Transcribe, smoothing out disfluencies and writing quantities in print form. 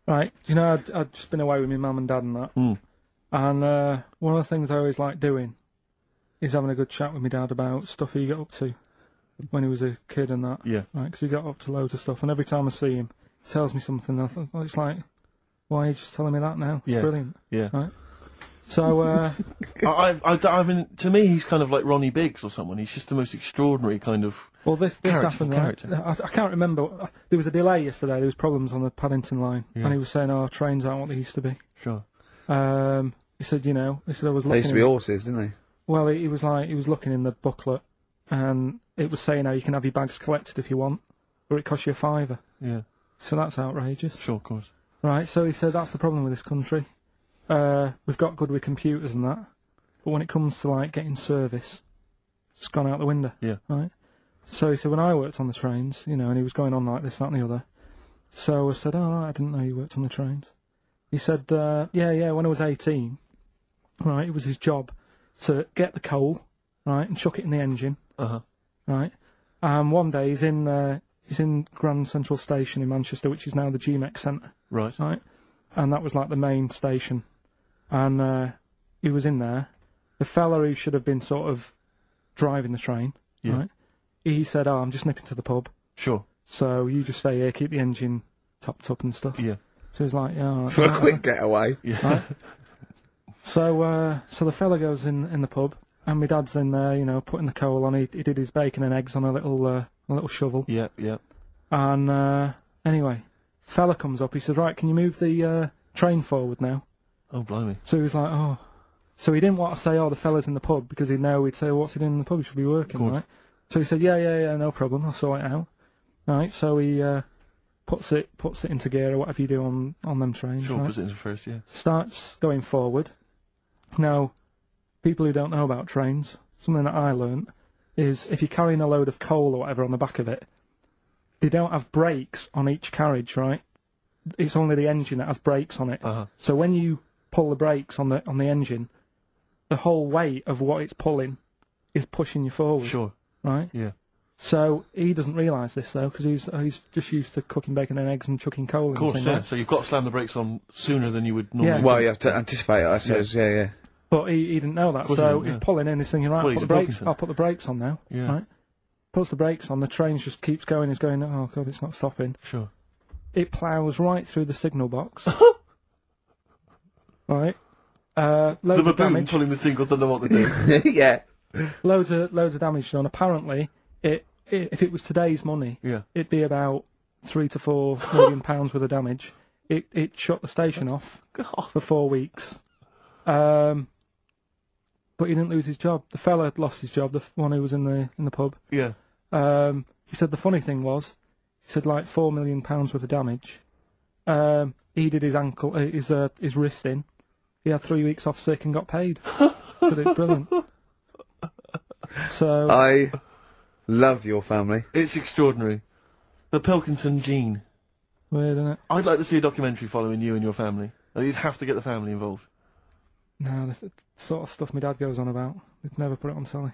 Right, you know, I'd just been away with my mum and dad and that. And one of the things I always like doing is having a good chat with my dad about stuff he got up to when he was a kid and that. Yeah. Right, because he got up to loads of stuff, and every time I see him, he tells me something, and I think, it's like, why are you just telling me that now? It's brilliant. Yeah. Right? So, I mean, to me, he's kind of like Ronnie Biggs or someone. He's just the most extraordinary kind of. well, this happened, right? character. I can't remember. There was a delay yesterday. There was problems on the Paddington line, and he was saying, "Oh, trains aren't what they used to be." Sure. He said, "You know," he said, "I was looking." They used to be horses, didn't they? Well, he was looking in the booklet, and it was saying how you can have your bags collected if you want, or it costs you £5. Yeah. So that's outrageous. Sure, of course. Right. So he said that's the problem with this country. We've got good with computers and that, but when it comes to like getting service, it's gone out the window. Yeah. Right. So he said when I worked on the trains, you know, and he was going on like this, that, and the other. So I said, "Oh, I didn't know you worked on the trains." He said, "Yeah. When I was 18, right, it was his job to get the coal, right, and chuck it in the engine, right. And one day he's in Grand Central Station in Manchester, which is now the GMX Centre, right, and that was like the main station, and he was in there. The fella who should have been sort of driving the train, right, he said, "Oh, I'm just nipping to the pub." Sure. So you just stay here, keep the engine topped up and stuff. Yeah. So he's like, "Yeah." For a quick getaway. Yeah. Right? So the fella goes in the pub, and my dad's in there, you know, putting the coal on. He did his bacon and eggs on a little shovel. Yeah. Yeah. And anyway, fella comes up. He says, "Right, can you move the train forward now?" Oh, blimey. So he was like, "Oh." So he didn't want to say, "Oh, the fella's in the pub," because he'd know he'd say, "What's he doing in the pub? He should be working, right?" So he said, "Yeah, no problem. I'll sort it out." Right. So he puts it into gear or whatever you do on them trains. Sure, right? puts it into first, yeah. Starts going forward. Now, people who don't know about trains, something that I learnt is if you're carrying a load of coal or whatever on the back of it, they don't have brakes on each carriage, right? It's only the engine that has brakes on it. So when you pull the brakes on the engine, the whole weight of what it's pulling is pushing you forward. Sure. Right? Yeah. So he doesn't realise this though, because he's just used to cooking bacon and eggs and chucking coal in. Of course, the thing, yeah. right? So you've got to slam the brakes on sooner than you would normally. Yeah. Well, you have to anticipate it, I suppose. Yeah. But he didn't know that, course so he didn't, he's pulling in, he's thinking, right, Well, I'll he's put the a brakes. Pilkington. I'll put the brakes on now. Yeah. Right? Puts the brakes on, the train just keeps going. He's going, oh god, it's not stopping. Sure. It ploughs right through the signal box. Right. Loads The of baboon damage. pulling the signal doesn't know what to do. Yeah. Loads of damage done. Apparently, if it was today's money, Yeah. it'd be about £3 to £4 million worth of damage. It shut the station off for 4 weeks. But he didn't lose his job. The fella had lost his job, the one who was in the pub. Yeah. He said the funny thing was, he said like £4 million worth of damage. He did his ankle, his wrist in. He had 3 weeks off sick and got paid. So it's brilliant. So I love your family. It's extraordinary. The Pilkington gene. weird, isn't it? I'd like to see a documentary following you and your family. You'd have to get the family involved. No, the sort of stuff my dad goes on about. We'd never put it on telly.